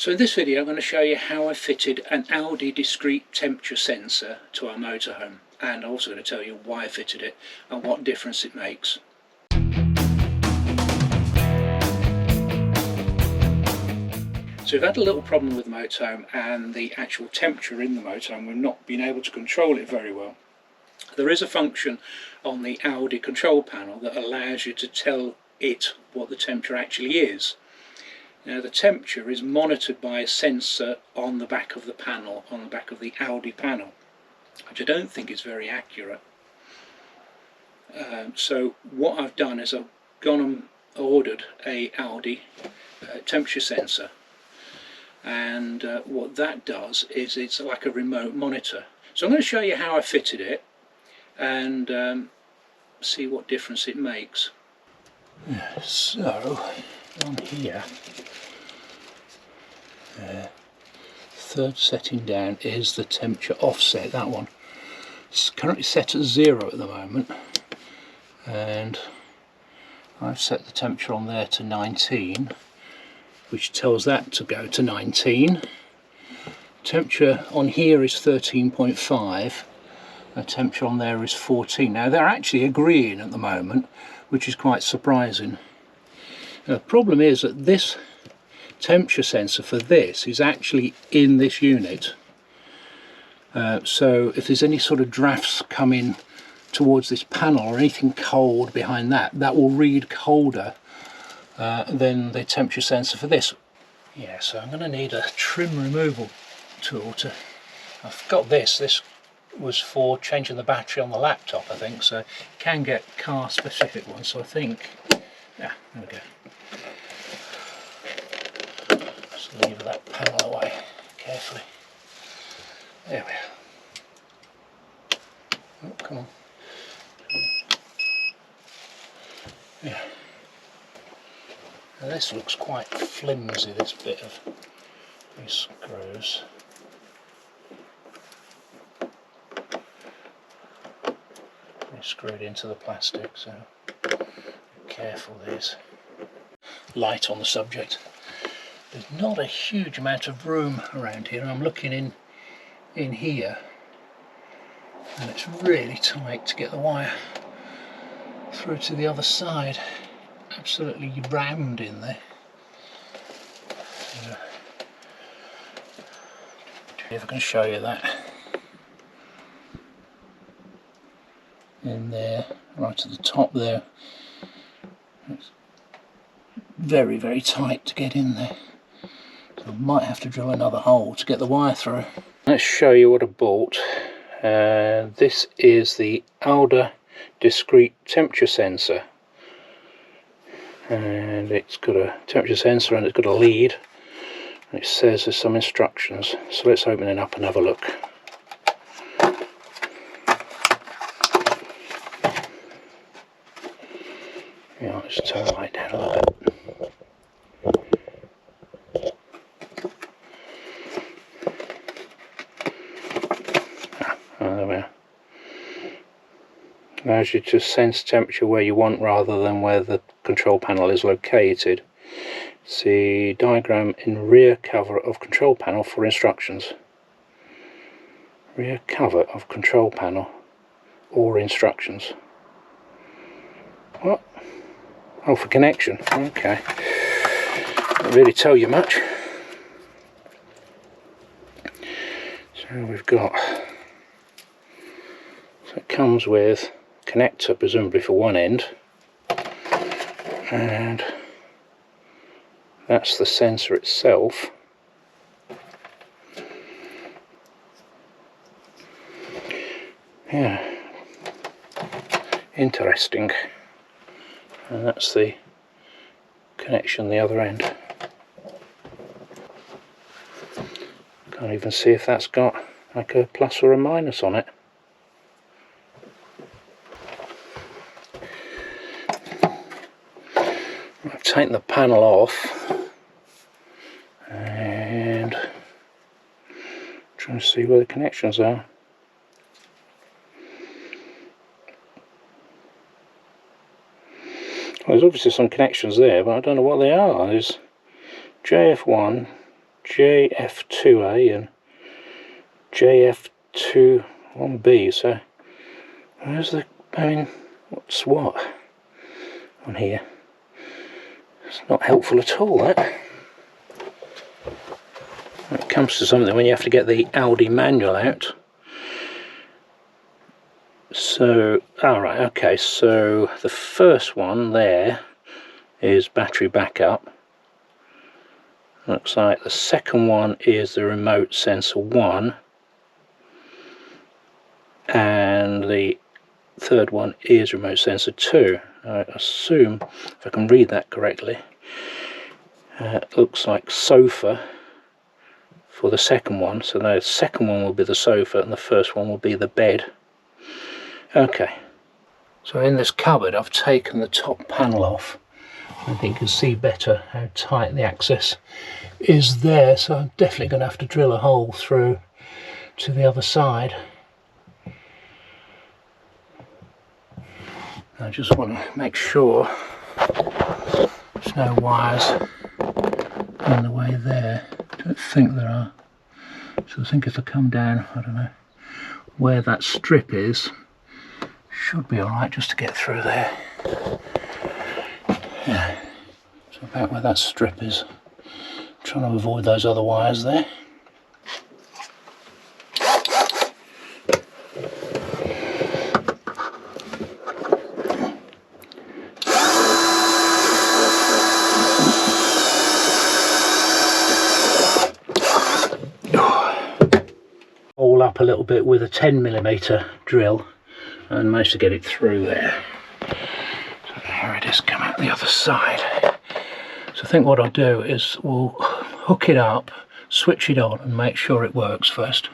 So in this video I'm going to show you how I fitted an Alde Discrete Temperature Sensor to our motorhome, and I'm also going to tell you why I fitted it and what difference it makes. So we've had a little problem with the motorhome and the actual temperature in the motorhome. We've not been able to control it very well. There is a function on the Alde control panel that allows you to tell it what the temperature actually is. Now the temperature is monitored by a sensor on the back of the panel, on the back of the Alde panel, which I don't think is very accurate. So what I've done is I've gone and ordered a Alde temperature sensor, and what that does is it's like a remote monitor. So I'm going to show you how I fitted it and see what difference it makes. So on here, third setting down is the temperature offset. That one, it's currently set at 0 at the moment, and I've set the temperature on there to 19, which tells that to go to 19. Temperature on here is 13.5. The temperature on there is 14. Now they're actually agreeing at the moment, which is quite surprising. Now, the problem is that this temperature sensor for this is actually in this unit. So if there's any sort of drafts coming towards this panel or anything cold behind that, that will read colder than the temperature sensor for this. Yeah, so I'm going to need a trim removal tool to... I've got this was for changing the battery on the laptop, I think, so you can get car specific ones, so I think... Yeah, there we go. Just leave that panel away carefully. There we are. Oh, come on. Yeah. Now this looks quite flimsy, this bit of these screws. They're screwed into the plastic, so be careful. There's light on the subject. There's not a huge amount of room around here. I'm looking in here, and it's really tight to get the wire through to the other side. Absolutely rammed in there. So, if I can show you that. In there, right at the top there. It's very, very tight to get in there. So I might have to drill another hole to get the wire through. Let's show you what I bought. This is the Alde Discrete Temperature Sensor. And it's got a temperature sensor and it's got a lead. And it says there's some instructions. So let's open it up and have a look. Yeah, let's turn the light down a little bit. There we are. Allows you to sense temperature where you want rather than where the control panel is located. See diagram in rear cover of control panel for instructions. Rear cover of control panel or instructions. What? Oh, for connection. Okay. Don't really tell you much. So we've got... So it comes with a connector, presumably for one end. And that's the sensor itself. Yeah. Interesting. And that's the connection the other end. Can't even see if that's got like a plus or a minus on it. I've taken the panel off and trying to see where the connections are. Well, there's obviously some connections there, but I don't know what they are. There's JF1, JF2A and JF21B, so where's the, I mean, what's what on here? It's not helpful at all, that. When it comes to something when you have to get the Alde manual out. So, alright, okay, so the first one there is battery backup. Looks like the second one is the remote sensor 1, and the third one is remote sensor 2. I assume, if I can read that correctly, it looks like sofa for the second one, so the second one will be the sofa and the first one will be the bed. Okay, so in this cupboard I've taken the top panel off. I think you can see better how tight the access is there, so I'm definitely going to have to drill a hole through to the other side. I just want to make sure there's no wires in the way there. I don't think there are. So I think if I come down, I don't know, where that strip is, should be alright just to get through there. Yeah, so about where that strip is. I'm trying to avoid those other wires there. All up a little bit with a 10mm drill and managed to get it through there. So here it is, come out the other side. So I think what I'll do is we'll hook it up, switch it on and make sure it works first.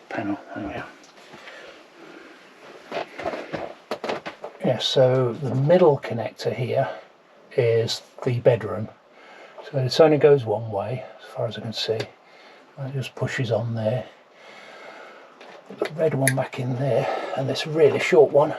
Panel, there we are. Yeah, so the middle connector here is the bedroom. So it only goes one way, as far as I can see. It just pushes on there. Put the red one back in there, and this really short one.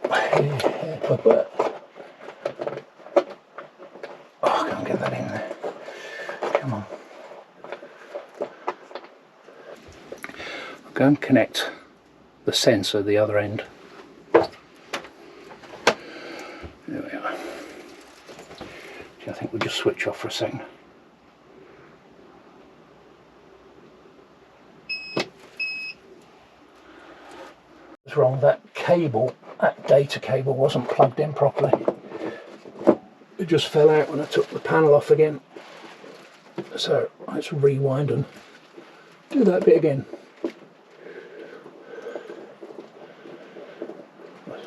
Oh, I can't get that in there. Come on. I'll go and connect the sensor at the other end. There we are. I think we'll just switch off for a second. What's wrong? That cable, that data cable wasn't plugged in properly. It just fell out when I took the panel off again. So let's rewind and do that bit again.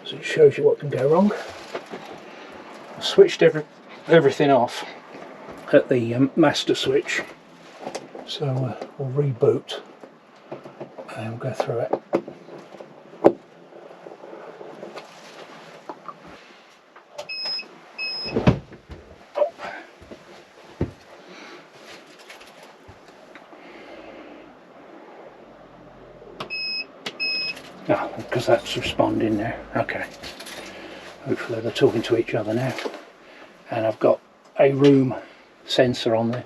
So it shows you what can go wrong. I switched everything off at the master switch, so we'll reboot and we'll go through it. Because that's responding now. Okay, hopefully they're talking to each other now. And I've got a room sensor on there.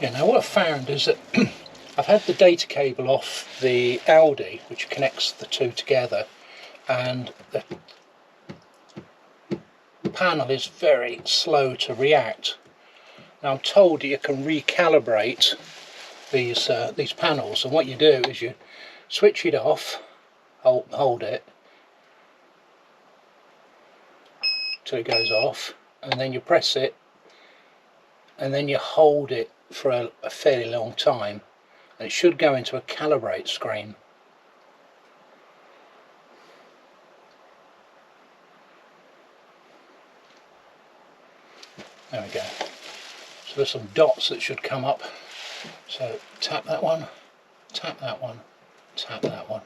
Yeah, now what I've found is that I've had the data cable off the Alde, which connects the two together, and the panel is very slow to react. Now I'm told you can recalibrate these panels, and what you do is you switch it off, hold it till it goes off, and then you press it, and then you hold it for a fairly long time, and it should go into a calibrate screen. There we go. So there's some dots that should come up. So tap that one, tap that one, tap that one,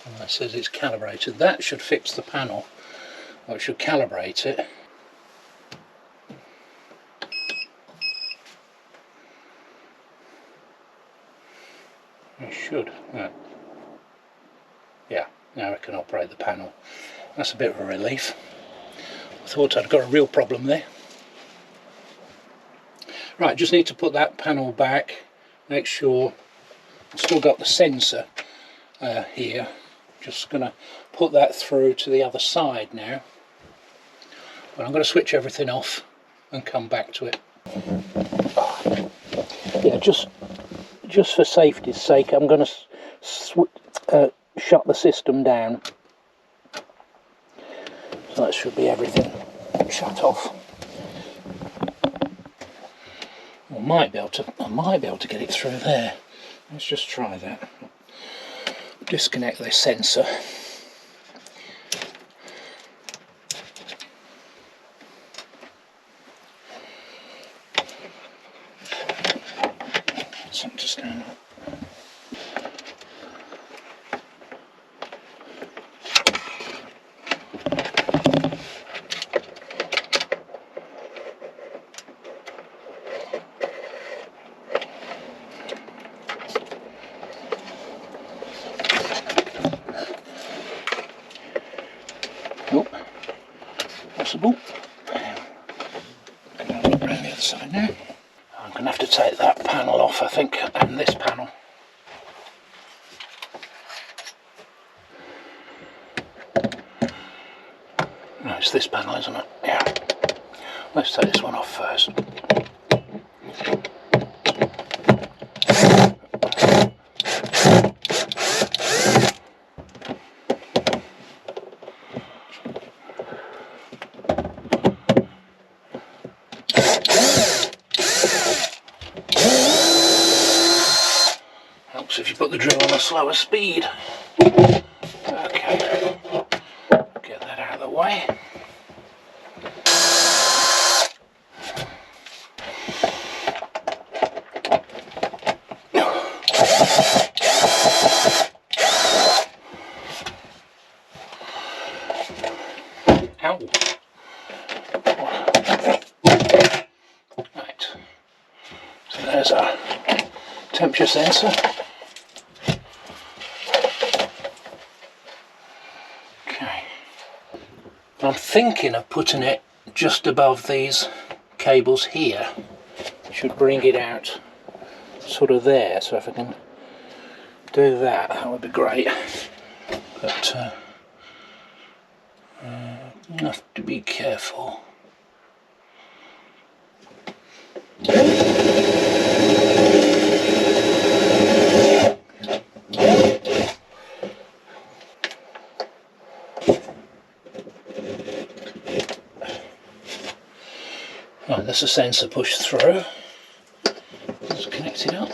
and that says it's calibrated. That should fix the panel. I should calibrate it. I should. Right. Yeah, now I can operate the panel. That's a bit of a relief. I thought I'd got a real problem there. Right, just need to put that panel back, make sure I've still got the sensor here. Just going to put that through to the other side now. But I'm going to switch everything off and come back to it. Yeah, just for safety's sake, I'm going to shut the system down. So that should be everything shut off. I might be able to get it through there. Let's just try that. Disconnect the sensor. Something to stand up. Nope. Possible. I'm going to look around the other side now. I'm going to have to take that panel off, I think, and this panel. No, it's this panel, isn't it? Yeah. Let's take this one off first. Helps if you put the drill on a slower speed. Okay, get that out of the way. Ow. Right, so there's our temperature sensor. Okay, I'm thinking of putting it just above these cables here. Should bring it out sort of there, so if I can do that, that would be great. But you have to be careful. Right, there's a sensor pushed through. Let's connect it up.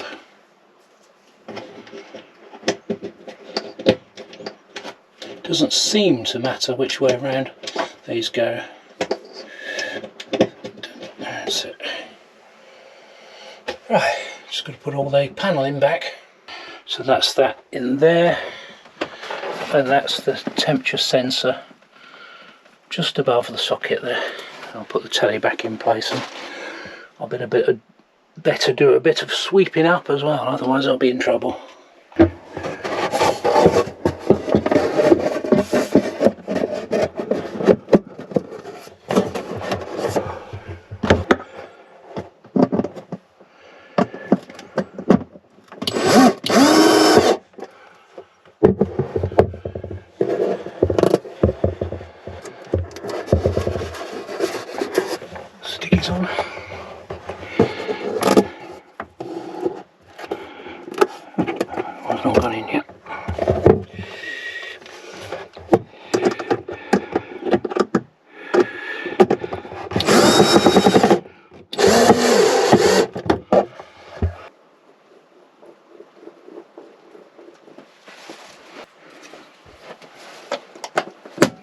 Doesn't seem to matter which way around these go. That's it. Right, just got to put all the paneling back. So that's that in there, and that's the temperature sensor just above the socket there. I'll put the telly back in place, and I'll better do a bit of sweeping up as well, otherwise I'll be in trouble. Stickies on. One's not gone in yet.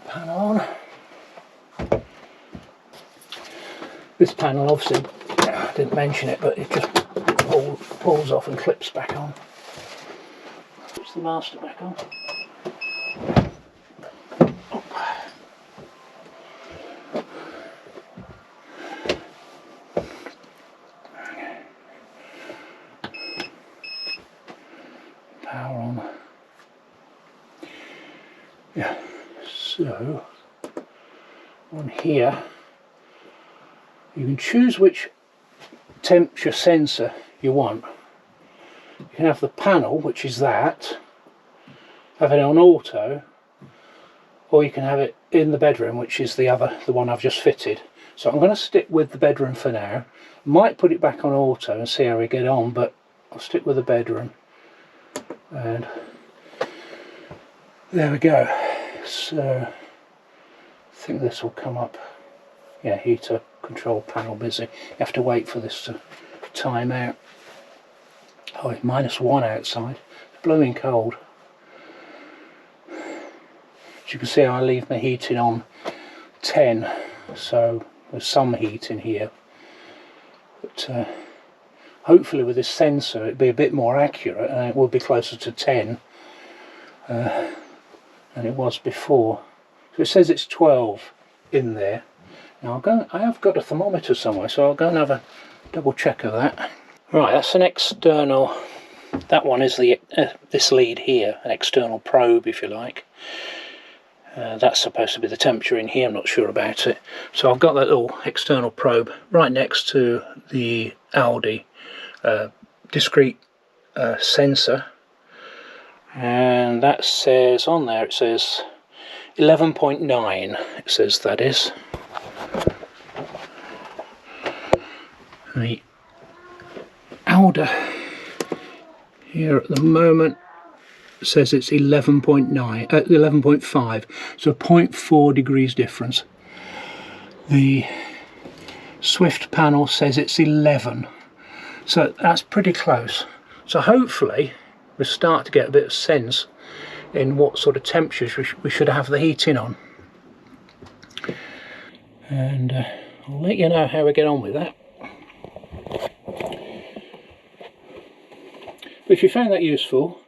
Panel on. This panel, obviously, I didn't mention it, but it just pulls off and clips back on. Puts the master back on. So on here you can choose which temperature sensor you want. You can have the panel, which is that, have it on auto, or you can have it in the bedroom, which is the one I've just fitted. So I'm going to stick with the bedroom for now. Might put it back on auto and see how we get on, but I'll stick with the bedroom. And there we go. So I think this will come up. Yeah, heater control panel busy. You have to wait for this to time out. Oh, it's -1 outside. It's blooming cold. As you can see, I leave my heating on 10, so there's some heat in here. But hopefully with this sensor it'll be a bit more accurate and it will be closer to 10 than it was before. So it says it's 12 in there. Now I have got a thermometer somewhere, so I'll go and have a double check of that. Right, that's an external, that one is the this lead here, an external probe if you like. That's supposed to be the temperature in here, I'm not sure about it. So I've got that little external probe right next to the Alde Discrete Sensor, and that says on there, it says 11.9, it says that is. The Alde here at the moment says it's 11.9, 11.5, so 0.4 degrees difference. The Swift panel says it's 11, so that's pretty close. So hopefully we'll start to get a bit of sense in what sort of temperatures we should have the heating on. And I'll let you know how we get on with that. But if you found that useful,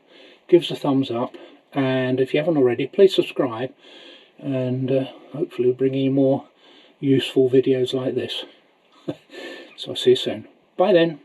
give us a thumbs up, and if you haven't already, please subscribe, and hopefully we'll bring you more useful videos like this. So I'll see you soon. Bye then.